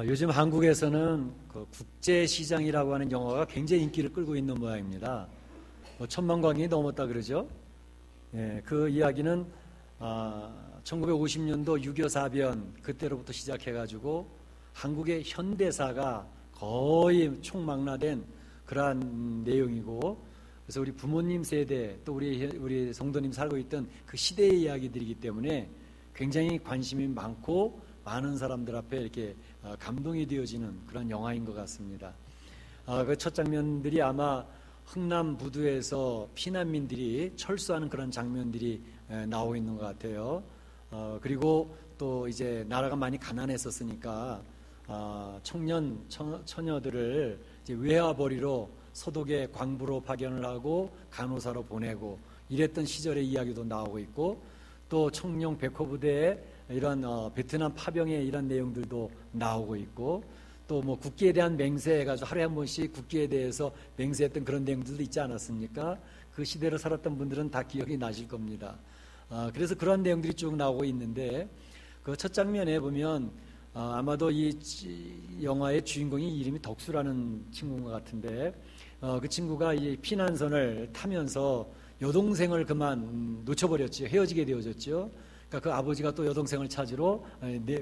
요즘 한국에서는 그 국제시장이라고 하는 영화가 굉장히 인기를 끌고 있는 모양입니다. 1,000만 관객이 넘었다 그러죠. 예, 그 이야기는 1950년도 6.25 사변 그때로부터 시작해가지고 한국의 현대사가 거의 총망라된 그러한 내용이고, 그래서 우리 부모님 세대 또 우리 성도님 살고 있던 그 시대의 이야기들이기 때문에 굉장히 관심이 많고 많은 사람들 앞에 이렇게 감동이 되어지는 그런 영화인 것 같습니다. 그 첫 장면들이 아마 흥남 부두에서 피난민들이 철수하는 그런 장면들이 나오고 있는 것 같아요. 그리고 또 이제 나라가 많이 가난했었으니까 처녀들을 이제 외화벌이로 소독의 광부로 파견을 하고 간호사로 보내고 이랬던 시절의 이야기도 나오고 있고, 또 청룡 백호부대에 이런 베트남 파병의 이런 내용들도 나오고 있고, 또 뭐 국기에 대한 맹세해가지고 하루에 한 번씩 국기에 대해서 맹세했던 그런 내용들도 있지 않았습니까? 그 시대를 살았던 분들은 다 기억이 나실 겁니다. 그래서 그런 내용들이 쭉 나오고 있는데, 그 첫 장면에 보면 아마도 이 영화의 주인공이 이름이 덕수라는 친구인 것 같은데, 그 친구가 이 피난선을 타면서 여동생을 그만 놓쳐버렸죠. 헤어지게 되어졌죠. 그러니까 그 아버지가 또 여동생을 찾으러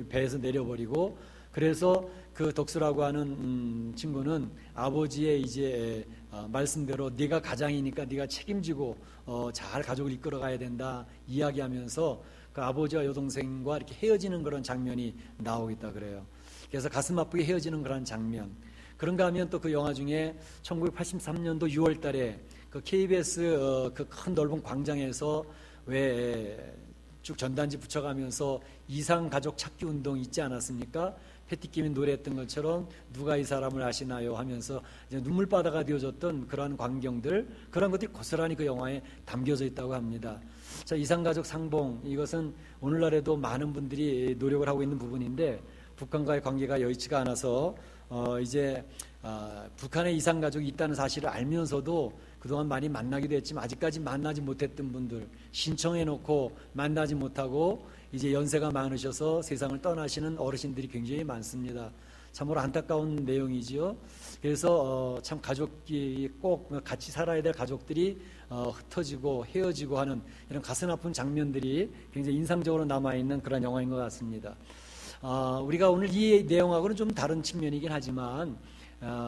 배에서 내려버리고, 그래서 그 덕수라고 하는 친구는 아버지의 이제 말씀대로 네가 가장이니까 네가 책임지고 잘 가족을 이끌어가야 된다 이야기하면서 그 아버지와 여동생과 이렇게 헤어지는 그런 장면이 나오고 있다 그래요. 그래서 가슴 아프게 헤어지는 그런 장면. 그런가 하면 또 그 영화 중에 1983년도 6월 달에 그 KBS 그 큰 넓은 광장에서 왜 쭉 전단지 붙여가면서 이상가족 찾기 운동 있지 않았습니까? 패티김이 노래했던 것처럼 누가 이 사람을 아시나요? 하면서 이제 눈물바다가 되어졌던 그러한 광경들, 그런 것들이 고스란히 그 영화에 담겨져 있다고 합니다. 자, 이상가족 상봉, 이것은 오늘날에도 많은 분들이 노력을 하고 있는 부분인데, 북한과의 관계가 여의치가 않아서 이제 북한에 이상가족이 있다는 사실을 알면서도 그동안 많이 만나기도 했지만 아직까지 만나지 못했던 분들, 신청해놓고 만나지 못하고 이제 연세가 많으셔서 세상을 떠나시는 어르신들이 굉장히 많습니다. 참으로 안타까운 내용이지요. 그래서 참 가족이 꼭 같이 살아야 될 가족들이 흩어지고 헤어지고 하는 이런 가슴 아픈 장면들이 굉장히 인상적으로 남아있는 그런 영화인 것 같습니다. 우리가 오늘 이 내용하고는 좀 다른 측면이긴 하지만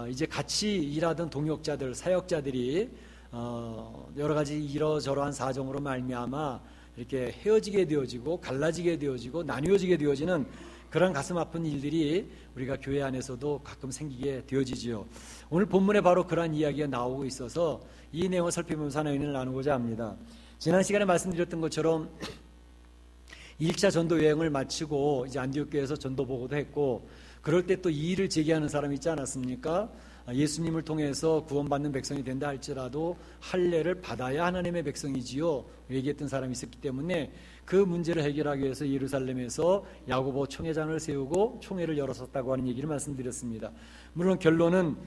이제 같이 일하던 동역자들, 사역자들이 여러 가지 이러저러한 사정으로 말미암아 이렇게 헤어지게 되어지고 갈라지게 되어지고 나뉘어지게 되어지는 그런 가슴 아픈 일들이 우리가 교회 안에서도 가끔 생기게 되어지지요. 오늘 본문에 바로 그러한 이야기가 나오고 있어서 이 내용을 살펴보면서 하나의 의견을 나누고자 합니다. 지난 시간에 말씀드렸던 것처럼 1차 전도 여행을 마치고 이제 안디옥 교회에서 전도 보고도 했고, 그럴 때 또 이 일을 제기하는 사람이 있지 않았습니까? 예수님을 통해서 구원받는 백성이 된다 할지라도 할례를 받아야 하나님의 백성이지요 얘기했던 사람이 있었기 때문에 그 문제를 해결하기 위해서 예루살렘에서 야고보 총회장을 세우고 총회를 열었었다고 하는 얘기를 말씀드렸습니다. 물론 결론은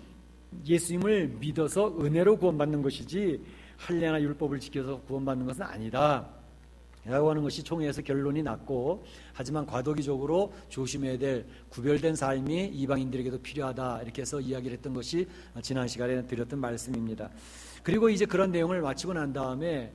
예수님을 믿어서 은혜로 구원받는 것이지 할례나 율법을 지켜서 구원받는 것은 아니다 라고 하는 것이 총회에서 결론이 났고, 하지만 과도기적으로 조심해야 될 구별된 삶이 이방인들에게도 필요하다 이렇게 해서 이야기를 했던 것이 지난 시간에 드렸던 말씀입니다. 그리고 이제 그런 내용을 마치고 난 다음에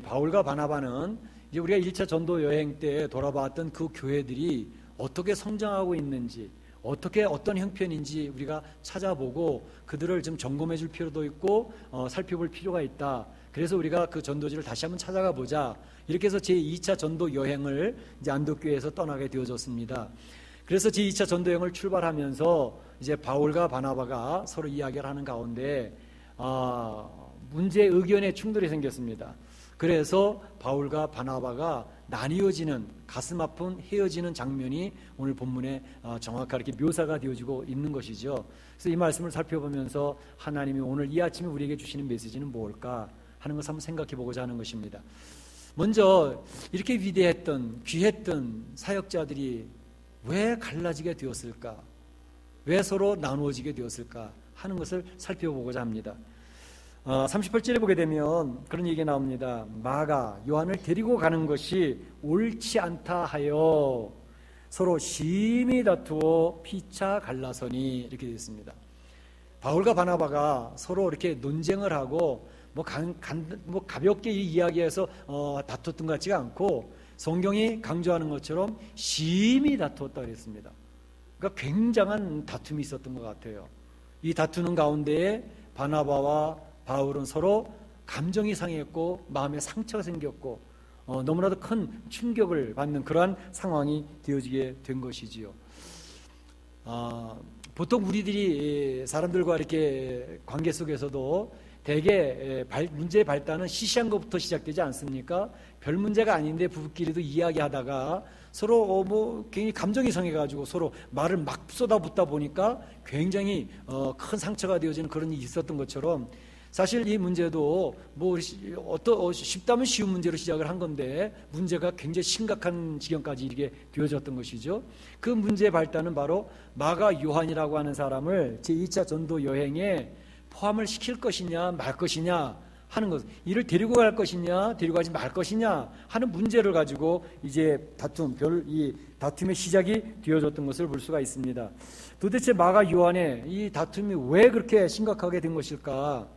바울과 바나바는 이제 우리가 1차 전도 여행 때 돌아봤던 그 교회들이 어떻게 성장하고 있는지, 어떻게 어떤 형편인지 우리가 찾아보고 그들을 좀 점검해 줄 필요도 있고 살펴볼 필요가 있다. 그래서 우리가 그 전도지를 다시 한번 찾아가 보자. 이렇게 해서 제2차 전도 여행을 이제 안독교회에서 떠나게 되어졌습니다. 그래서 제2차 전도 여행을 출발하면서 이제 바울과 바나바가 서로 이야기를 하는 가운데 문제 의견의 충돌이 생겼습니다. 그래서 바울과 바나바가 나뉘어지는 가슴 아픈 헤어지는 장면이 오늘 본문에 정확하게 이렇게 묘사가 되어지고 있는 것이죠. 그래서 이 말씀을 살펴보면서 하나님이 오늘 이 아침에 우리에게 주시는 메시지는 뭘까 하는 것을 한번 생각해 보고자 하는 것입니다. 먼저 이렇게 위대했던 귀했던 사역자들이 왜 갈라지게 되었을까? 왜 서로 나누어지게 되었을까? 하는 것을 살펴보고자 합니다. 38절에 보게 되면 그런 얘기가 나옵니다. 마가 요한을 데리고 가는 것이 옳지 않다 하여 서로 심히 다투어 피차 갈라서니 이렇게 되어 있습니다. 바울과 바나바가 서로 이렇게 논쟁을 하고 뭐 가볍게 이야기해서 다퉜던 것 같지가 않고 성경이 강조하는 것처럼 심히 다투었다 그랬습니다. 그러니까 굉장한 다툼이 있었던 것 같아요. 이 다투는 가운데에 바나바와 바울은 서로 감정이 상했고 마음에 상처가 생겼고 너무나도 큰 충격을 받는 그러한 상황이 되어지게 된 것이지요. 보통 우리들이 사람들과 이렇게 관계 속에서도 대개 문제의 발단은 시시한 것부터 시작되지 않습니까? 별 문제가 아닌데 부부끼리도 이야기하다가 서로 굉장히 감정이 상해가지고 서로 말을 막 쏟아붓다 보니까 굉장히 큰 상처가 되어지는 그런 일이 있었던 것처럼 사실 이 문제도 쉽다면 쉬운 문제로 시작을 한 건데 문제가 굉장히 심각한 지경까지 이르게 되어졌던 것이죠. 그 문제의 발단은 바로 마가 요한이라고 하는 사람을 제2차 전도 여행에 포함을 시킬 것이냐 말 것이냐 하는 것, 이를 데리고 갈 것이냐 데리고 가지 말 것이냐 하는 문제를 가지고 이제 이 다툼의 시작이 되어졌던 것을 볼 수가 있습니다. 도대체 마가 요한의 이 다툼이 왜 그렇게 심각하게 된 것일까?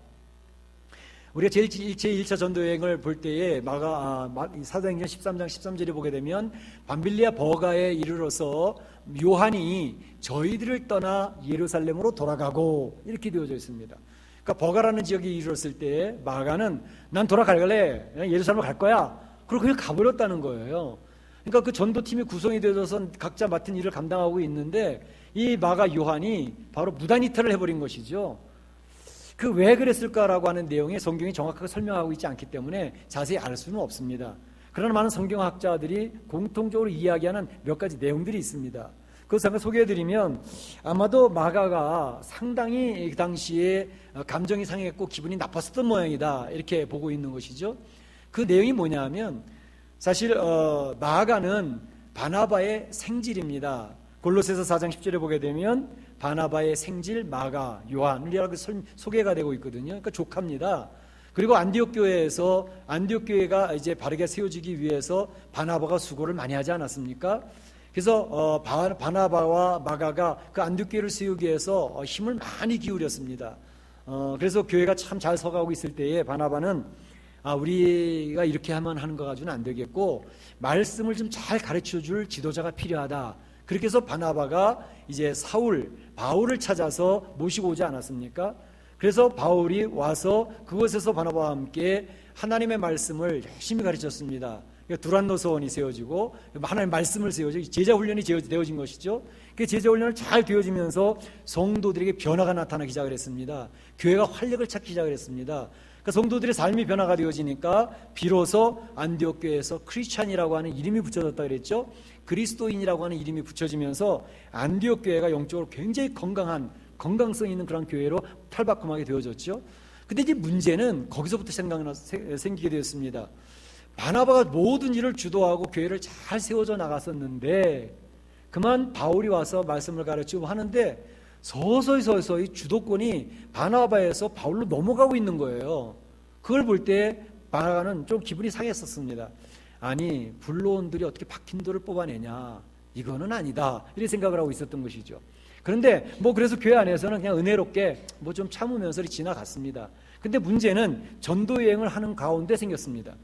우리가 제1차 전도여행을 볼 때에 사도행전 13장 13절에 보게 되면 밤빌리아 버가에 이르러서 요한이 저희들을 떠나 예루살렘으로 돌아가고 이렇게 되어져 있습니다. 그러니까 버가라는 지역에 이르렀을 때 마가는 난 돌아갈래, 예루살렘으로 갈 거야, 그리고 그냥 가버렸다는 거예요. 그러니까 그 전도팀이 구성이 되어서 각자 맡은 일을 감당하고 있는데 이 마가 요한이 바로 무단이탈을 해버린 것이죠. 그 왜 그랬을까라고 하는 내용에 성경이 정확하게 설명하고 있지 않기 때문에 자세히 알 수는 없습니다. 그러나 많은 성경학자들이 공통적으로 이야기하는 몇 가지 내용들이 있습니다. 그것을 한번 소개해드리면 아마도 마가가 상당히 그 당시에 감정이 상했고 기분이 나빴었던 모양이다 이렇게 보고 있는 것이죠. 그 내용이 뭐냐면 사실 마가는 바나바의 생질입니다. 골로새서 4장 10절에 보게 되면 바나바의 생질 마가 요한이라고 소개가 되고 있거든요. 그러니까 조카입니다. 그리고 안디옥 교회가 이제 바르게 세워지기 위해서 바나바가 수고를 많이 하지 않았습니까? 그래서 바나바와 마가가 그 안디옥 교회를 세우기 위해서 힘을 많이 기울였습니다. 그래서 교회가 참 잘 서가고 있을 때에 바나바는 우리가 이렇게 하는 거 가지고는 안 되겠고 말씀을 좀 잘 가르쳐줄 지도자가 필요하다. 그렇게 해서 바나바가 이제 바울을 찾아서 모시고 오지 않았습니까? 그래서 바울이 와서 그곳에서 바나바와 함께 하나님의 말씀을 열심히 가르쳤습니다. 두란노서원이 세워지고 하나님의 말씀을 세워지고 제자훈련이 되어진 것이죠. 그 제자훈련을 잘 되어지면서 성도들에게 변화가 나타나기 시작을 했습니다. 교회가 활력을 찾기 시작을 했습니다. 그러니까 성도들의 삶이 변화가 되어지니까 비로소 안디옥 교회에서 크리스찬이라고 하는 이름이 붙여졌다 그랬죠. 그리스도인이라고 하는 이름이 붙여지면서 안디옥 교회가 영적으로 굉장히 건강성 있는 그런 교회로 탈바꿈하게 되어졌죠. 근데 이제 문제는 거기서부터 생기게 되었습니다. 바나바가 모든 일을 주도하고 교회를 잘 세워져 나갔었는데 그만 바울이 와서 말씀을 가르치고 하는데 서서히 주도권이 바나바에서 바울로 넘어가고 있는 거예요. 그걸 볼 때 바나바는 좀 기분이 상했었습니다. 아니 불로원들이 어떻게 박힌 돌을 뽑아내냐, 이거는 아니다 이렇게 생각을 하고 있었던 것이죠. 그런데 그래서 교회 안에서는 그냥 은혜롭게 좀 참으면서 지나갔습니다. 근데 문제는 전도여행을 하는 가운데 생겼습니다.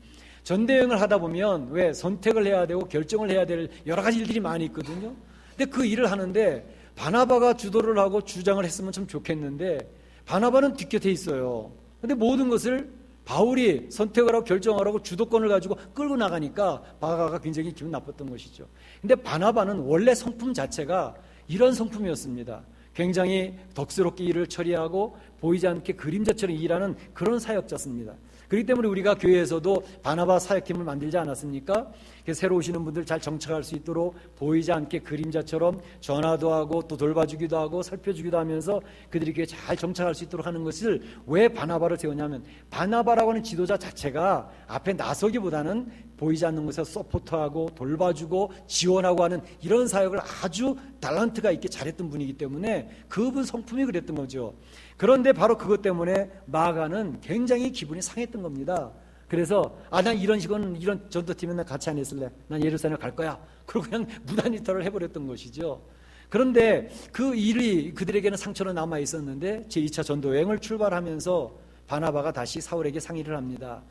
전도여행을 하다 보면 왜 선택을 해야 되고 결정을 해야 될 여러 가지 일들이 많이 있거든요. 근데 그 일을 하는데 바나바가 주도를 하고 주장을 했으면 참 좋겠는데 바나바는 뒷곁에 있어요. 근데 모든 것을 바울이 선택을 하고 결정을 하고 주도권을 가지고 끌고 나가니까 바나바가 굉장히 기분 나빴던 것이죠. 근데 바나바는 원래 성품 자체가 이런 성품이었습니다. 굉장히 덕스럽게 일을 처리하고 보이지 않게 그림자처럼 일하는 그런 사역자였습니다. 그렇기 때문에 우리가 교회에서도 바나바 사역팀을 만들지 않았습니까? 새로 오시는 분들 잘 정착할 수 있도록 보이지 않게 그림자처럼 전화도 하고 또 돌봐주기도 하고 살펴주기도 하면서 그들이 교회에 잘 정착할 수 있도록 하는 것을 왜 바나바를 세우냐면 바나바라고 하는 지도자 자체가 앞에 나서기보다는 보이지 않는 곳에서 서포트하고 돌봐주고 지원하고 하는 이런 사역을 아주 탤런트가 있게 잘했던 분이기 때문에 그분 성품이 그랬던 거죠. 그런데 바로 그것 때문에 마가는 굉장히 기분이 상했던 겁니다. 그래서 난 이런 식은 이런 전도팀에 난 같이 안 있을래. 난 예루살렘 갈 거야. 그리고 그냥 무단이탈을 해버렸던 것이죠. 그런데 그 일이 그들에게는 상처로 남아 있었는데 제2차 전도 여행을 출발하면서 바나바가 다시 사울에게 상의를 합니다.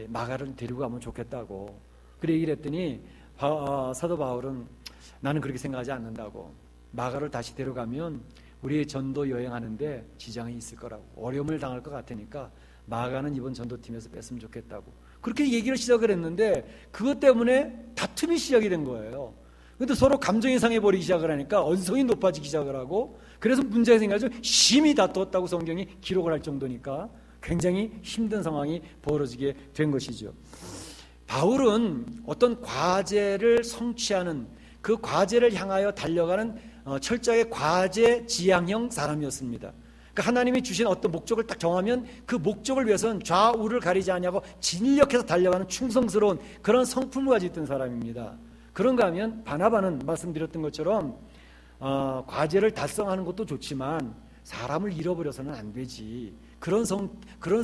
마가를 데리고 가면 좋겠다고. 그래 얘기를 했더니 사도 바울은 나는 그렇게 생각하지 않는다고. 마가를 다시 데려가면 우리 전도 여행하는데 지장이 있을 거라고. 어려움을 당할 것 같으니까 마가는 이번 전도팀에서 뺐으면 좋겠다고. 그렇게 얘기를 시작을 했는데 그것 때문에 다툼이 시작이 된 거예요. 근데 서로 감정이 상해버리기 시작을 하니까 언성이 높아지기 시작을 하고, 그래서 문제가 생겨서 심히 다투었다고 성경이 기록을 할 정도니까 굉장히 힘든 상황이 벌어지게 된 것이죠. 바울은 어떤 과제를 성취하는, 그 과제를 향하여 달려가는 철저하게 과제 지향형 사람이었습니다. 그러니까 하나님이 주신 어떤 목적을 딱 정하면 그 목적을 위해서는 좌우를 가리지 않냐고 진력해서 달려가는 충성스러운 그런 성품을 가지고 있던 사람입니다. 그런가 하면 바나바는 말씀드렸던 것처럼 과제를 달성하는 것도 좋지만 사람을 잃어버려서는 안 되지, 그런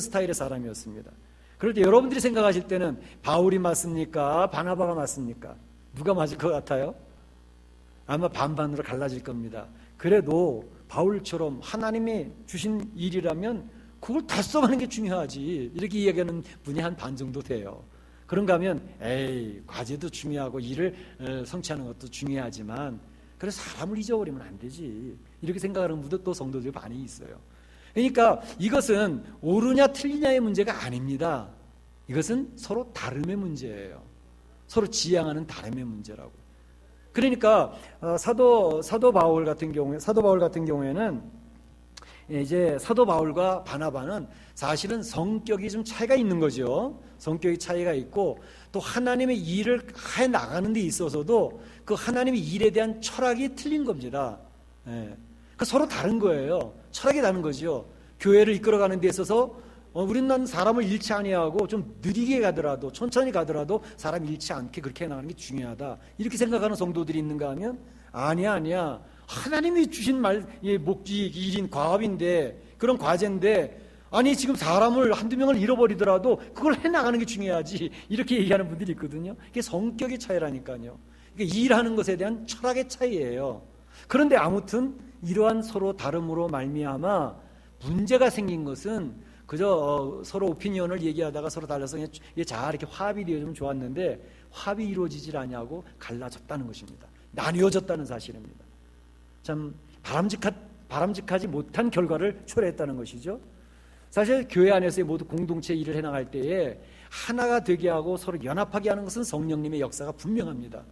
스타일의 사람이었습니다. 그럴 때 여러분들이 생각하실 때는 바울이 맞습니까? 바나바가 맞습니까? 누가 맞을 것 같아요? 아마 반반으로 갈라질 겁니다. 그래도 바울처럼 하나님이 주신 일이라면 그걸 달성하는 게 중요하지, 이렇게 이야기하는 분이 한 반 정도 돼요. 그런가 하면 과제도 중요하고 일을 성취하는 것도 중요하지만 그래서 사람을 잊어버리면 안 되지, 이렇게 생각하는 분도 또 성도들 반이 있어요. 그러니까 이것은 옳으냐 틀리냐의 문제가 아닙니다. 이것은 서로 다름의 문제예요. 서로 지향하는 다름의 문제라고. 그러니까 사도 바울 같은 경우에는 이제 사도 바울과 바나바는 사실은 성격이 좀 차이가 있는 거죠. 성격이 차이가 있고 또 하나님의 일을 해 나가는 데 있어서도 그 하나님의 일에 대한 철학이 틀린 겁니다. 그러니까 서로 다른 거예요. 철학이 다른 거죠. 교회를 이끌어가는 데 있어서 우리는 사람을 잃지 아니하고 좀 느리게 가더라도 천천히 가더라도 사람 잃지 않게 그렇게 해나가는 게 중요하다, 이렇게 생각하는 성도들이 있는가 하면 아니야. 하나님이 주신 목지 일인 과업인데, 그런 과제인데, 아니 지금 사람을 한두 명을 잃어버리더라도 그걸 해나가는 게 중요하지, 이렇게 얘기하는 분들이 있거든요. 이게 성격의 차이라니까요. 이게 일하는 것에 대한 철학의 차이예요. 그런데 아무튼 이러한 서로 다름으로 말미암아 문제가 생긴 것은 그저 서로 오피니언을 얘기하다가 서로 달라서 잘 이렇게 화합이 되어주면 좋았는데 화합이 이루어지질 않냐고 갈라졌다는 것입니다. 나뉘어졌다는 사실입니다. 참 바람직하지 못한 결과를 초래했다는 것이죠. 사실 교회 안에서의 모두 공동체 일을 해나갈 때에 하나가 되게 하고 서로 연합하게 하는 것은 성령님의 역사가 분명합니다.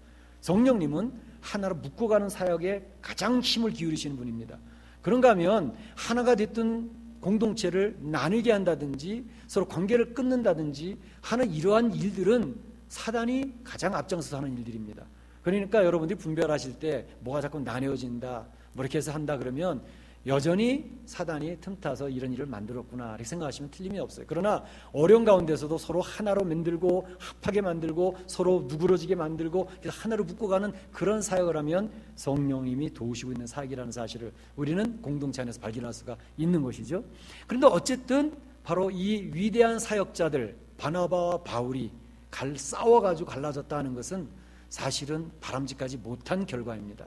성령님은 하나로 묶어가는 사역에 가장 힘을 기울이시는 분입니다. 그런가 하면 하나가 됐던 공동체를 나누게 한다든지 서로 관계를 끊는다든지 하는 이러한 일들은 사단이 가장 앞장서서 하는 일들입니다. 그러니까 여러분들이 분별하실 때 뭐가 자꾸 나뉘어진다, 뭐 이렇게 해서 한다 그러면 여전히 사단이 틈타서 이런 일을 만들었구나, 이렇게 생각하시면 틀림이 없어요. 그러나 어려운 가운데서도 서로 하나로 만들고 합하게 만들고 서로 누그러지게 만들고 하나로 묶어가는 그런 사역을 하면 성령님이 도우시고 있는 사역이라는 사실을 우리는 공동체 안에서 발견할 수가 있는 것이죠. 그런데 어쨌든 바로 이 위대한 사역자들 바나바와 바울이 싸워가지고 갈라졌다 하는 것은 사실은 바람직하지 못한 결과입니다.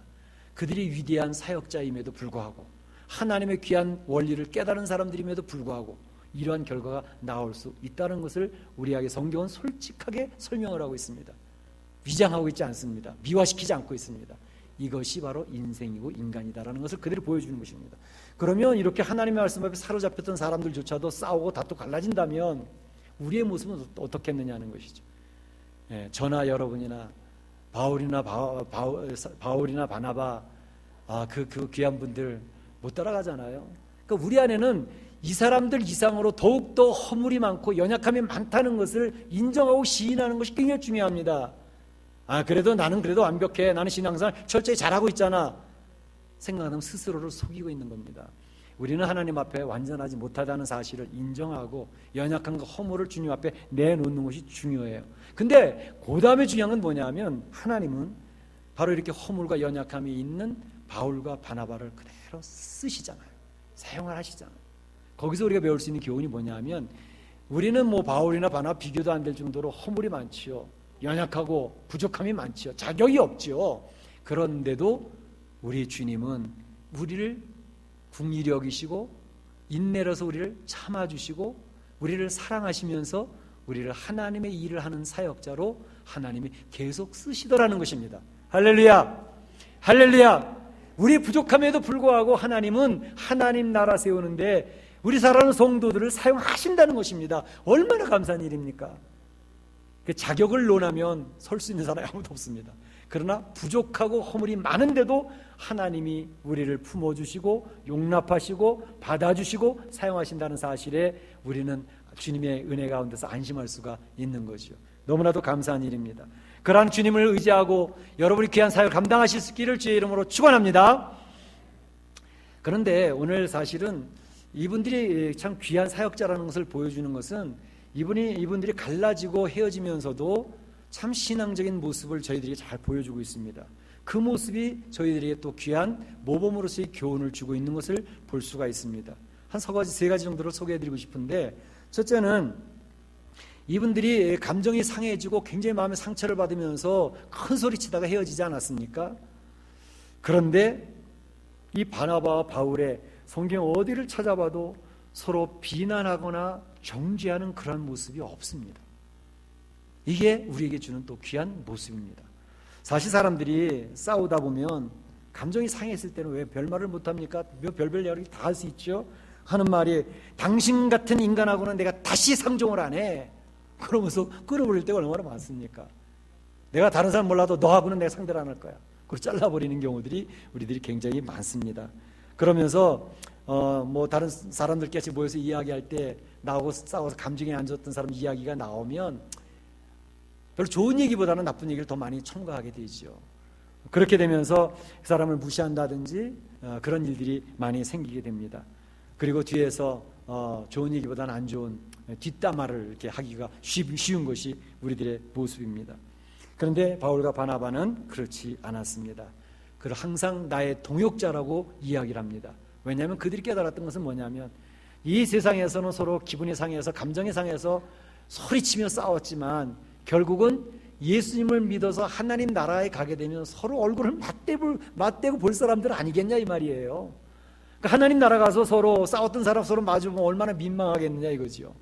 그들이 위대한 사역자임에도 불구하고 하나님의 귀한 원리를 깨달은 사람들임에도 불구하고 이러한 결과가 나올 수 있다는 것을 우리에게 성경은 솔직하게 설명을 하고 있습니다. 위장하고 있지 않습니다. 미화시키지 않고 있습니다. 이것이 바로 인생이고 인간이다라는 것을 그대로 보여주는 것입니다. 그러면 이렇게 하나님의 말씀 앞에 사로잡혔던 사람들조차도 싸우고 다투고 갈라진다면 우리의 모습은 어떻겠느냐는 것이죠. 저나 여러분이나 바울이나 바나바 그 귀한 분들 못 따라가잖아요. 그러니까 우리 안에는 이 사람들 이상으로 더욱더 허물이 많고 연약함이 많다는 것을 인정하고 시인하는 것이 굉장히 중요합니다. 그래도 나는 그래도 완벽해, 나는 신앙생활 철저히 잘하고 있잖아 생각하면 스스로를 속이고 있는 겁니다. 우리는 하나님 앞에 완전하지 못하다는 사실을 인정하고 연약함과 허물을 주님 앞에 내놓는 것이 중요해요. 근데 그 다음에 중요한 건 뭐냐면 하나님은 바로 이렇게 허물과 연약함이 있는 바울과 바나바를 그대로 쓰시잖아요. 사용을 하시잖아요. 거기서 우리가 배울 수 있는 교훈이 뭐냐면 우리는 뭐 바울이나 바나바 비교도 안 될 정도로 허물이 많지요. 연약하고 부족함이 많지요. 자격이 없지요. 그런데도 우리 주님은 우리를 긍휼히 여기시고 인내로서 우리를 참아주시고 우리를 사랑하시면서 우리를 하나님의 일을 하는 사역자로 하나님이 계속 쓰시더라는 것입니다. 할렐루야! 할렐루야! 우리 부족함에도 불구하고 하나님은 하나님 나라 세우는데 우리 사랑하는 성도들을 사용하신다는 것입니다. 얼마나 감사한 일입니까? 그 자격을 논하면 설 수 있는 사람이 아무도 없습니다. 그러나 부족하고 허물이 많은데도 하나님이 우리를 품어주시고 용납하시고 받아주시고 사용하신다는 사실에 우리는 주님의 은혜 가운데서 안심할 수가 있는 거죠. 너무나도 감사한 일입니다. 그러한 주님을 의지하고 여러분이 귀한 사역을 감당하실 수 있기를 주의 이름으로 축원합니다. 그런데 오늘 사실은 이분들이 참 귀한 사역자라는 것을 보여주는 것은 이분들이 갈라지고 헤어지면서도 참 신앙적인 모습을 저희들이 잘 보여주고 있습니다. 그 모습이 저희들에게 또 귀한 모범으로서의 교훈을 주고 있는 것을 볼 수가 있습니다. 한 세 가지 정도를 소개해드리고 싶은데, 첫째는 이분들이 감정이 상해지고 굉장히 마음의 상처를 받으면서 큰 소리치다가 헤어지지 않았습니까? 그런데 이 바나바와 바울의 성경 어디를 찾아봐도 서로 비난하거나 정죄하는 그런 모습이 없습니다. 이게 우리에게 주는 또 귀한 모습입니다. 사실 사람들이 싸우다 보면 감정이 상했을 때는 왜 별말을 못합니까? 별별 이야기 다 할 수 있죠. 하는 말이 당신 같은 인간하고는 내가 다시 상종을 안 해. 그러면서 끌어버릴 때가 얼마나 많습니까? 내가 다른 사람 몰라도 너하고는 내가 상대를 안 할 거야. 그걸 잘라버리는 경우들이 우리들이 굉장히 많습니다. 그러면서 뭐 다른 사람들끼리 모여서 이야기할 때 나하고 싸워서 감정이 안 좋았던 사람 이야기가 나오면 별로 좋은 얘기보다는 나쁜 얘기를 더 많이 첨가하게 되죠. 그렇게 되면서 그 사람을 무시한다든지 그런 일들이 많이 생기게 됩니다. 그리고 뒤에서 좋은 얘기보다는 안 좋은 뒷담화를 이렇게 하기가 쉬운 것이 우리들의 모습입니다. 그런데 바울과 바나바는 그렇지 않았습니다. 그를 항상 나의 동역자라고 이야기를 합니다. 왜냐하면 그들이 깨달았던 것은 뭐냐면 이 세상에서는 서로 기분이 상해서 감정이 상해서 소리치며 싸웠지만 결국은 예수님을 믿어서 하나님 나라에 가게 되면 서로 얼굴을 맞대고 볼 사람들은 아니겠냐 이 말이에요. 그러니까 하나님 나라 가서 서로 싸웠던 사람 서로 마주보면 얼마나 민망하겠느냐 이거지요.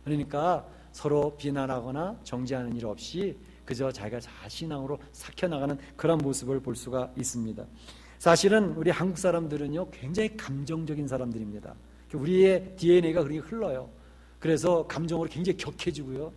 그러니까 서로 비난하거나 정죄하는 일 없이 그저 자기가 자신앙으로 삭혀나가는 그런 모습을 볼 수가 있습니다. 사실은 우리 한국 사람들은요 굉장히 감정적인 사람들입니다. 우리의 DNA가 그렇게 흘러요. 그래서 감정으로 굉장히 격해지고요.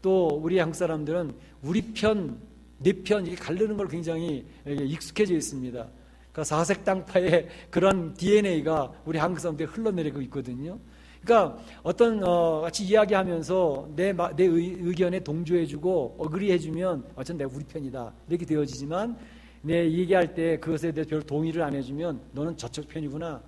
또 우리 한국 사람들은 우리 편, 내 편 이렇게 가르는 걸 굉장히 익숙해져 있습니다. 그러니까 사색당파의 그런 DNA가 우리 한국 사람들에 흘러내리고 있거든요. 그러니까 어떤 같이 이야기하면서 내 의견에 동조해주고 어그리해주면 어쨌든 내가 우리 편이다 이렇게 되어지지만 내 얘기할 때 그것에 대해서 별 동의를 안 해주면 너는 저쪽 편이구나.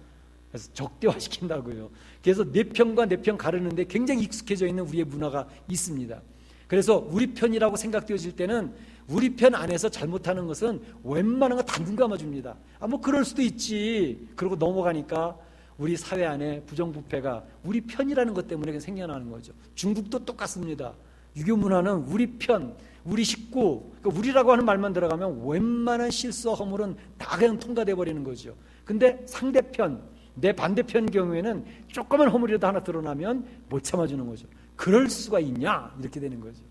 그래서 적대화시킨다고요. 그래서 내 편과 내 편 가르는데 굉장히 익숙해져 있는 우리의 문화가 있습니다. 그래서 우리 편이라고 생각되어질 때는 우리 편 안에서 잘못하는 것은 웬만한 거 다 눈 감아줍니다. 뭐 그럴 수도 있지. 그러고 넘어가니까 우리 사회 안에 부정부패가 우리 편이라는 것 때문에 생겨나는 거죠. 중국도 똑같습니다. 유교 문화는 우리 편, 우리 식구, 그러니까 우리라고 하는 말만 들어가면 웬만한 실수와 허물은 다 그냥 통과돼 버리는 거죠. 근데 상대편, 내 반대편 경우에는 조그만 허물이라도 하나 드러나면 못 참아주는 거죠. 그럴 수가 있냐? 이렇게 되는 거죠.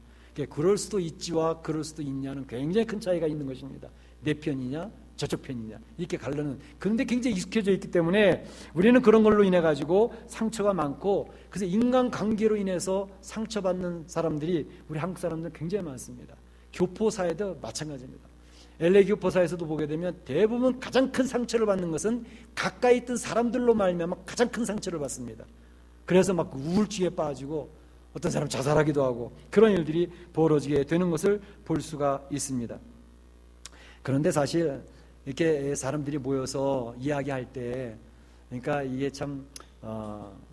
그럴 수도 있지와 그럴 수도 있냐는 굉장히 큰 차이가 있는 것입니다. 내 편이냐 저쪽 편이냐 이렇게 가르는. 그런데 굉장히 익숙해져 있기 때문에 우리는 그런 걸로 인해 가지고 상처가 많고, 그래서 인간관계로 인해서 상처받는 사람들이 우리 한국 사람들은 굉장히 많습니다. 교포사회도 마찬가지입니다. LA 교포사에서도 보게 되면 대부분 가장 큰 상처를 받는 것은 가까이 있던 사람들로 말미암아 가장 큰 상처를 받습니다. 그래서 막 우울증에 빠지고 어떤 사람 자살하기도 하고 그런 일들이 벌어지게 되는 것을 볼 수가 있습니다. 그런데 사실 이렇게 사람들이 모여서 이야기할 때, 그러니까 이게 참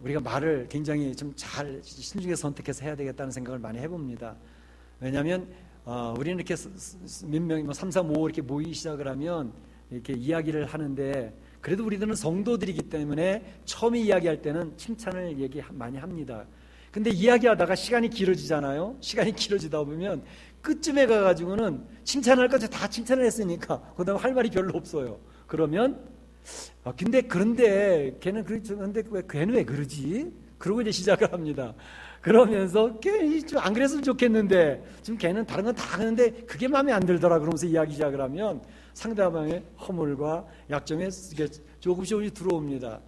우리가 말을 굉장히 좀 잘 신중해서 선택해서 해야 되겠다는 생각을 많이 해봅니다. 왜냐하면 우리는 이렇게 몇 명, 3, 4, 5 이렇게 모이기 시작을 하면 이렇게 이야기를 하는데, 그래도 우리들은 성도들이기 때문에 처음에 이야기할 때는 칭찬을 많이 합니다. 근데 이야기하다가 시간이 길어지잖아요. 시간이 길어지다 보면 끝쯤에 가가지고는 칭찬할 것 다 칭찬을 했으니까 그다음 할 말이 별로 없어요. 그러면 그런데 그런데 걔는 왜 그러지? 그러고 이제 시작을 합니다. 그러면서 걔 좀 안 그랬으면 좋겠는데 지금 걔는 다른 건 다 하는데 그게 마음에 안 들더라 그러면서 이야기 시작을 하면 상대방의 허물과 약점에 조금씩 들어옵니다.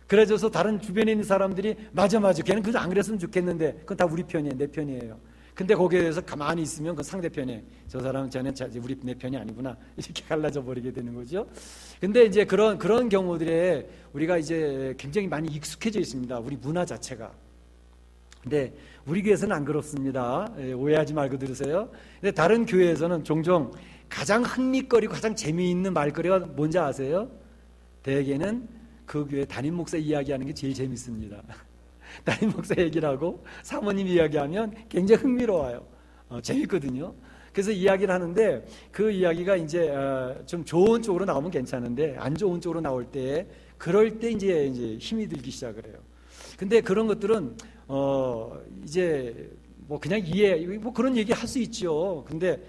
그래서 다른 주변에 있는 사람들이 맞아 걔는 그저 안 그랬으면 좋겠는데 그건 다 우리 편이에요. 내 편이에요. 근데 거기에 대해서 가만히 있으면 그 상대편에 저 사람은 쟤는 내 편이 아니구나 이렇게 갈라져 버리게 되는 거죠. 근데 이제 그런 경우들에 우리가 이제 굉장히 많이 익숙해져 있습니다. 우리 문화 자체가. 근데 우리 교회에서는 안 그렇습니다. 오해하지 말고 들으세요. 근데 다른 교회에서는 종종 가장 흥미거리고 가장 재미있는 말거리가 뭔지 아세요? 대개는 그 교회 담임 목사 이야기하는 게 제일 재밌습니다. 담임 목사 얘기를 하고 사모님 이야기하면 굉장히 흥미로워요. 재밌거든요. 그래서 이야기를 하는데 그 이야기가 이제 좀 좋은 쪽으로 나오면 괜찮은데 안 좋은 쪽으로 나올 때 그럴 때 이제 힘이 들기 시작을 해요. 근데 그런 것들은 이제 뭐 그냥 뭐 그런 얘기 할 수 있죠. 근데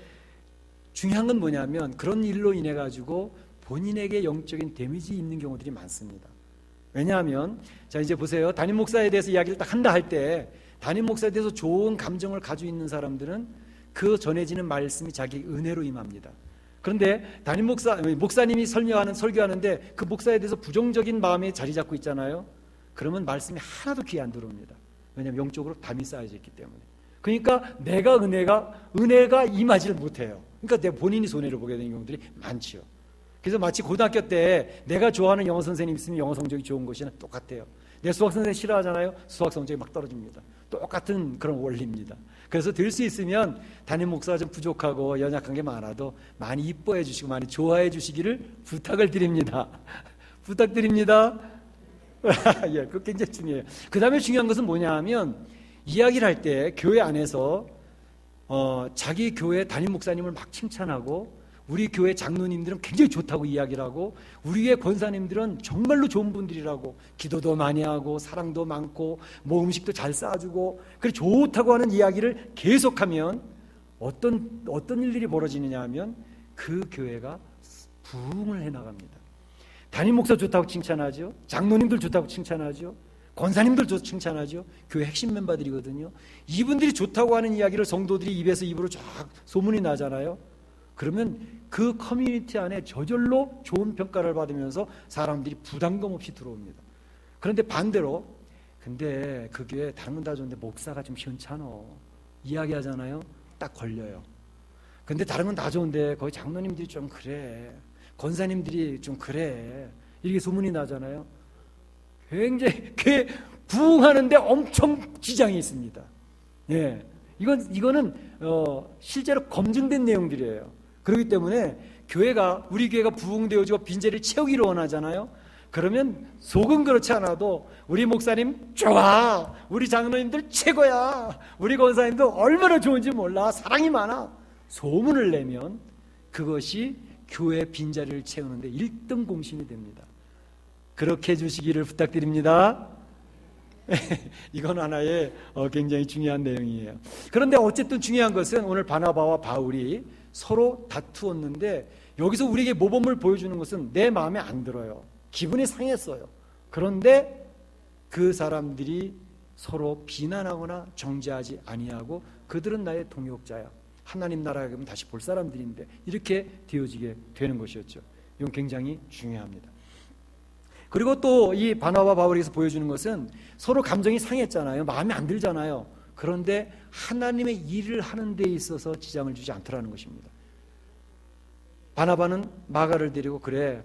중요한 건 뭐냐면 그런 일로 인해 가지고 본인에게 영적인 데미지 있는 경우들이 많습니다. 왜냐하면 자 이제 보세요. 담임 목사에 대해서 이야기를 딱 한다 할 때 담임 목사에 대해서 좋은 감정을 가지고 있는 사람들은 그 전해지는 말씀이 자기 은혜로 임합니다. 그런데 담임 목사님이 설교하는데 그 목사에 대해서 부정적인 마음에 자리 잡고 있잖아요. 그러면 말씀이 하나도 귀에 안 들어옵니다. 왜냐하면 영적으로 담이 쌓여져 있기 때문에. 그러니까 내가 은혜가 임하지를 못해요. 그러니까 내 본인이 손해를 보게 되는 경우들이 많죠. 그래서 마치 고등학교 때 내가 좋아하는 영어 선생님 있으면 영어 성적이 좋은 것이랑 똑같아요. 내 수학 선생님 싫어하잖아요. 수학 성적이 막 떨어집니다. 똑같은 그런 원리입니다. 그래서 될 수 있으면 담임 목사가 좀 부족하고 연약한 게 많아도 많이 이뻐해 주시고 많이 좋아해 주시기를 부탁을 드립니다. 부탁드립니다. 예, 그거 굉장히 중요해요. 그 다음에 중요한 것은 뭐냐 하면 이야기를 할 때 교회 안에서 자기 교회 담임 목사님을 막 칭찬하고 우리 교회 장로님들은 굉장히 좋다고 이야기를 하고 우리 교회 권사님들은 정말로 좋은 분들이라고 기도도 많이 하고 사랑도 많고 뭐 음식도 잘 싸주고 그래 좋다고 하는 이야기를 계속하면 어떤 일들이 벌어지느냐 하면 그 교회가 부흥을 해나갑니다. 담임 목사 좋다고 칭찬하죠. 장로님들 좋다고 칭찬하죠. 권사님들 칭찬하죠. 교회 핵심 멤버들이거든요. 이분들이 좋다고 하는 이야기를 성도들이 입에서 입으로 쫙 소문이 나잖아요. 그러면 그 커뮤니티 안에 저절로 좋은 평가를 받으면서 사람들이 부담감 없이 들어옵니다. 그런데 반대로 근데 그 교회 다른 건 다 좋은데 목사가 좀 시원찮아 이야기하잖아요. 딱 걸려요. 근데 다른 건 다 좋은데 거기 장로님들이 좀 그래 권사님들이 좀 그래 이렇게 소문이 나잖아요. 굉장히 교회 부흥하는데 엄청 지장이 있습니다. 예, 이거는 실제로 검증된 내용들이에요. 그렇기 때문에 우리 교회가 부흥되어지고 빈자리를 채우기를 원하잖아요. 그러면 속은 그렇지 않아도 우리 목사님 좋아, 우리 장로님들 최고야, 우리 권사님들 얼마나 좋은지 몰라, 사랑이 많아, 소문을 내면 그것이 교회 빈자리를 채우는데 1등 공신이 됩니다. 그렇게 해주시기를 부탁드립니다. 이건 하나의 굉장히 중요한 내용이에요. 그런데 어쨌든 중요한 것은 오늘 바나바와 바울이 서로 다투었는데 여기서 우리에게 모범을 보여주는 것은 내 마음에 안 들어요. 기분이 상했어요. 그런데 그 사람들이 서로 비난하거나 정죄하지 아니하고 그들은 나의 동역자야. 하나님 나라에 가면 다시 볼 사람들인데 이렇게 되어지게 되는 것이었죠. 이건 굉장히 중요합니다. 그리고 또 이 바나바와 바울에서 보여주는 것은 서로 감정이 상했잖아요. 마음에 안 들잖아요. 그런데 하나님의 일을 하는 데 있어서 지장을 주지 않더라는 것입니다. 바나바는 마가를 데리고 그래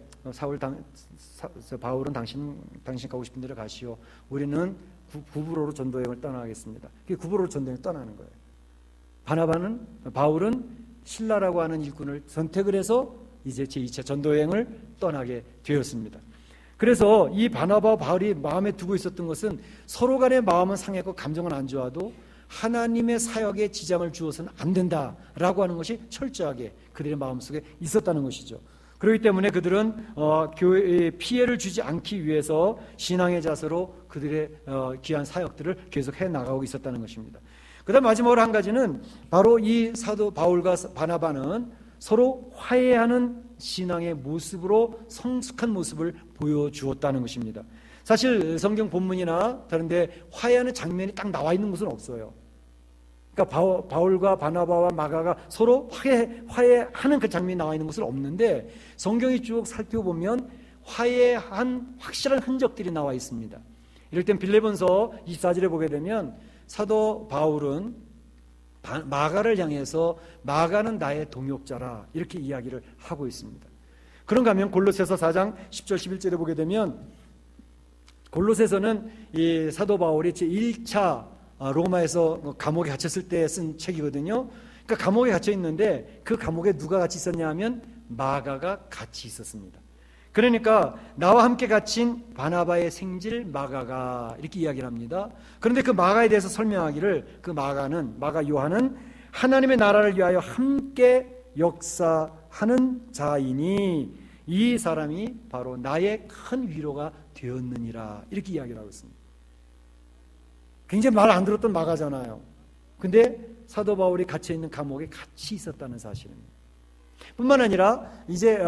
바울은 당신 가고 싶은 데로 가시오. 우리는 구브로로 전도여행을 떠나겠습니다. 구브로로 전도여행을 떠나는 거예요. 바울은 신라라고 하는 일꾼을 선택을 해서 이제 제2차 전도여행을 떠나게 되었습니다. 그래서 이 바나바와 바울이 마음에 두고 있었던 것은 서로 간의 마음은 상했고 감정은 안 좋아도 하나님의 사역에 지장을 주어서는 안 된다라고 하는 것이 철저하게 그들의 마음속에 있었다는 것이죠. 그렇기 때문에 그들은 교회에 피해를 주지 않기 위해서 신앙의 자세로 그들의 귀한 사역들을 계속 해나가고 있었다는 것입니다. 그 다음 마지막으로 한 가지는 바로 이 사도 바울과 바나바는 서로 화해하는 신앙의 모습으로 성숙한 모습을 보여주었다는 것입니다. 사실 성경 본문이나 다른 데 화해하는 장면이 딱 나와 있는 곳은 없어요. 그러니까 바울과 바나바와 마가가 서로 화해하는 그 장면이 나와 있는 곳은 없는데 성경이 쭉 살펴보면 화해한 확실한 흔적들이 나와 있습니다. 이럴 땐 빌레몬서 24절에 보게 되면 사도 바울은 마가를 향해서 마가는 나의 동역자라 이렇게 이야기를 하고 있습니다. 그런가 하면 골로새서 4장 10절 11절에 보게 되면 골로새서는 이 사도 바울이 제1차 로마에서 감옥에 갇혔을 때 쓴 책이거든요. 그러니까 감옥에 갇혀 있는데 그 감옥에 누가 같이 있었냐 하면 마가가 같이 있었습니다. 그러니까 나와 함께 갇힌 바나바의 생질 마가가 이렇게 이야기를 합니다. 그런데 그 마가에 대해서 설명하기를 그 마가 요한은 하나님의 나라를 위하여 함께 역사하는 자이니 이 사람이 바로 나의 큰 위로가 되었느니라 이렇게 이야기를 하고 있습니다. 굉장히 말 안 들었던 마가잖아요. 근데 사도 바울이 갇혀있는 감옥에 같이 있었다는 사실입니다. 뿐만 아니라 이제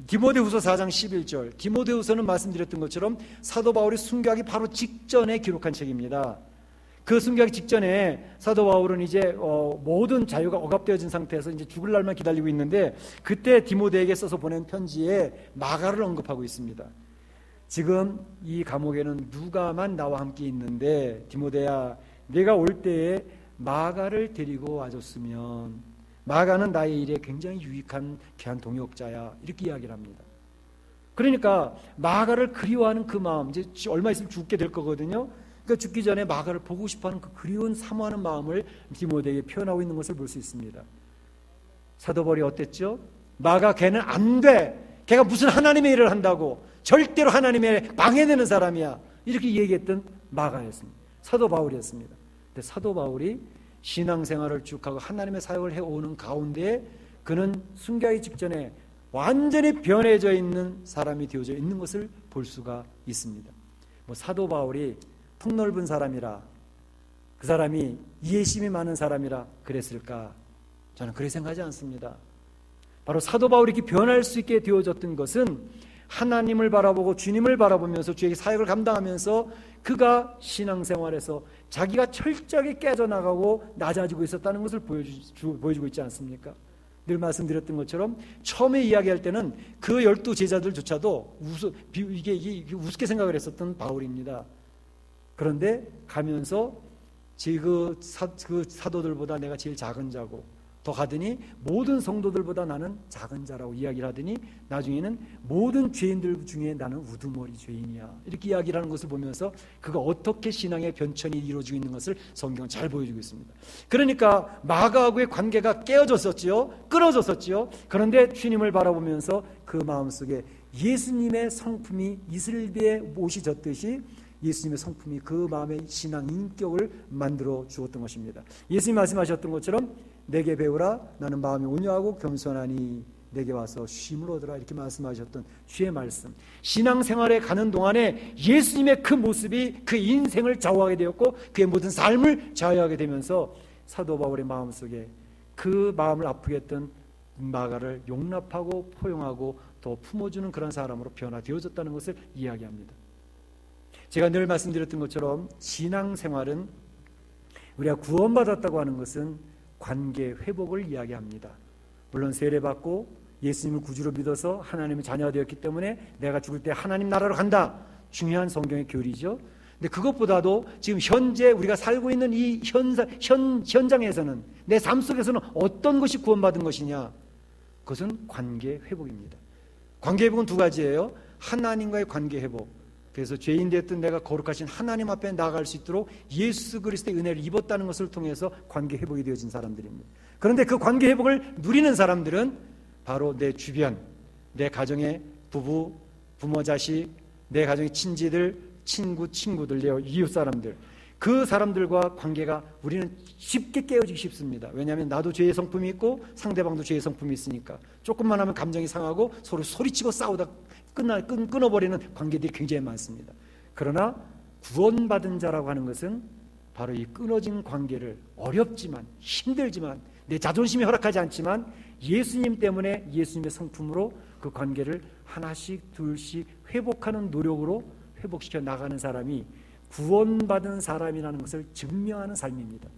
디모데후서 4장 11절 디모데후서는 말씀드렸던 것처럼 사도 바울이 순교하기 바로 직전에 기록한 책입니다. 그 순교하기 직전에 사도 바울은 이제 모든 자유가 억압되어진 상태에서 이제 죽을 날만 기다리고 있는데 그때 디모데에게 써서 보낸 편지에 마가를 언급하고 있습니다. 지금 이 감옥에는 누가만 나와 함께 있는데 디모데야 내가 올 때에 마가를 데리고 와줬으면 마가는 나의 일에 굉장히 유익한 귀한 동역자야 이렇게 이야기를 합니다. 그러니까 마가를 그리워하는 그 마음 이제 얼마 있으면 죽게 될 거거든요. 그러니까 죽기 전에 마가를 보고 싶어하는 그 그리운 사모하는 마음을 디모데에게 표현하고 있는 것을 볼 수 있습니다. 사도 바울이 어땠죠? 마가 걔는 안 돼. 걔가 무슨 하나님의 일을 한다고 절대로 하나님의 방해되는 사람이야 이렇게 얘기했던 마가였습니다. 사도 바울이었습니다. 근데 사도 바울이 신앙생활을 쭉 하고 하나님의 사역을 해오는 가운데 그는 순교하기 직전에 완전히 변해져 있는 사람이 되어져 있는 것을 볼 수가 있습니다. 사도 바울이 폭넓은 사람이라 그 사람이 이해심이 많은 사람이라 그랬을까? 저는 그렇게 생각하지 않습니다. 바로 사도 바울이 이렇게 변할 수 있게 되어졌던 것은 하나님을 바라보고 주님을 바라보면서 주에게 사역을 감당하면서 그가 신앙생활에서 자기가 철저하게 깨져나가고 낮아지고 있었다는 것을 보여주고 있지 않습니까? 늘 말씀드렸던 것처럼 처음에 이야기할 때는 그 12 제자들조차도 이게 우습게 생각을 했었던 바울입니다. 그런데 가면서 그 사도들보다 내가 제일 작은 자고 더 가더니 모든 성도들보다 나는 작은 자라고 이야기를 하더니 나중에는 모든 죄인들 중에 나는 우두머리 죄인이야 이렇게 이야기를 하는 것을 보면서 그가 어떻게 신앙의 변천이 이루어지고 있는 것을 성경은 잘 보여주고 있습니다. 그러니까 마가하고의 관계가 깨어졌었지요. 끊어졌었지요. 그런데 주님을 바라보면서 그 마음속에 예수님의 성품이 이슬비에 못이 졌듯이 예수님의 성품이 그 마음의 신앙 인격을 만들어 주었던 것입니다. 예수님이 말씀하셨던 것처럼 내게 배우라 나는 마음이 온유하고 겸손하니 내게 와서 쉼을 얻으라 이렇게 말씀하셨던 주의 말씀. 신앙생활에 가는 동안에 예수님의 그 모습이 그 인생을 좌우하게 되었고 그의 모든 삶을 좌우하게 되면서 사도 바울의 마음속에 그 마음을 아프게 했던 마가를 용납하고 포용하고 더 품어주는 그런 사람으로 변화되어졌다는 것을 이야기합니다. 제가 늘 말씀드렸던 것처럼 신앙생활은 우리가 구원받았다고 하는 것은 관계 회복을 이야기합니다. 물론 세례받고 예수님을 구주로 믿어서 하나님의 자녀가 되었기 때문에 내가 죽을 때 하나님 나라로 간다. 중요한 성경의 교리죠. 근데 그것보다도 지금 현재 우리가 살고 있는 이 현장에서는 내 삶 속에서는 어떤 것이 구원받은 것이냐? 그것은 관계 회복입니다. 관계 회복은 두 가지예요. 하나님과의 관계 회복. 그래서 죄인 됐든 내가 거룩하신 하나님 앞에 나아갈 수 있도록 예수 그리스도의 은혜를 입었다는 것을 통해서 관계 회복이 되어진 사람들입니다. 그런데 그 관계 회복을 누리는 사람들은 바로 내 주변, 내 가정의 부부, 부모, 자식, 내 가정의 친지들, 친구들, 내 이웃 사람들 그 사람들과 관계가 우리는 쉽게 깨어지기 쉽습니다. 왜냐하면 나도 죄의 성품이 있고 상대방도 죄의 성품이 있으니까 조금만 하면 감정이 상하고 서로 소리치고 싸우다 끊어버리는 관계들이 굉장히 많습니다. 그러나 구원받은 자라고 하는 것은 바로 이 끊어진 관계를 어렵지만 힘들지만 내 자존심이 허락하지 않지만 예수님 때문에 예수님의 성품으로 그 관계를 하나씩 둘씩 회복하는 노력으로 회복시켜 나가는 사람이 구원받은 사람이라는 것을 증명하는 삶입니다.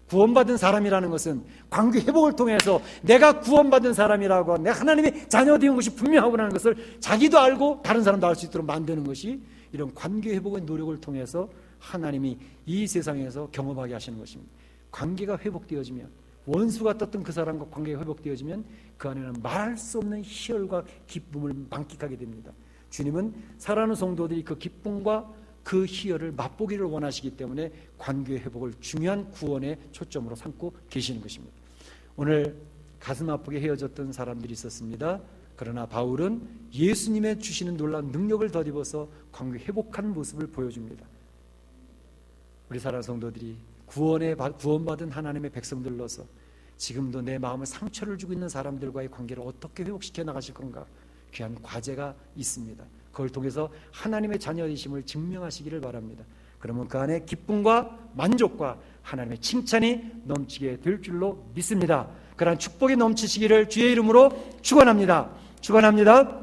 구원받은 사람이라는 것은 관계 회복을 통해서 내가 구원받은 사람이라고 내가 하나님의 자녀되는 것이 분명하구나 하는 것을 자기도 알고 다른 사람도 알 수 있도록 만드는 것이 이런 관계 회복의 노력을 통해서 하나님이 이 세상에서 경험하게 하시는 것입니다. 관계가 회복되어지면 원수가 떴던 그 사람과 관계가 회복되어지면 그 안에는 말할 수 없는 희열과 기쁨을 만끽하게 됩니다. 주님은 사랑하는 성도들이 그 기쁨과 그 희열을 맛보기를 원하시기 때문에 관계 회복을 중요한 구원의 초점으로 삼고 계시는 것입니다. 오늘 가슴 아프게 헤어졌던 사람들이 있었습니다. 그러나 바울은 예수님의 주시는 놀라운 능력을 덧입어서 관계 회복한 모습을 보여줍니다. 우리 사랑하는 성도들이 구원받은 하나님의 백성들로서 지금도 내 마음에 상처를 주고 있는 사람들과의 관계를 어떻게 회복시켜 나가실 건가 귀한 과제가 있습니다. 그걸 통해서 하나님의 자녀이심을 증명하시기를 바랍니다. 그러면 그 안에 기쁨과 만족과 하나님의 칭찬이 넘치게 될 줄로 믿습니다. 그러한 축복이 넘치시기를 주의 이름으로 축원합니다. 축원합니다.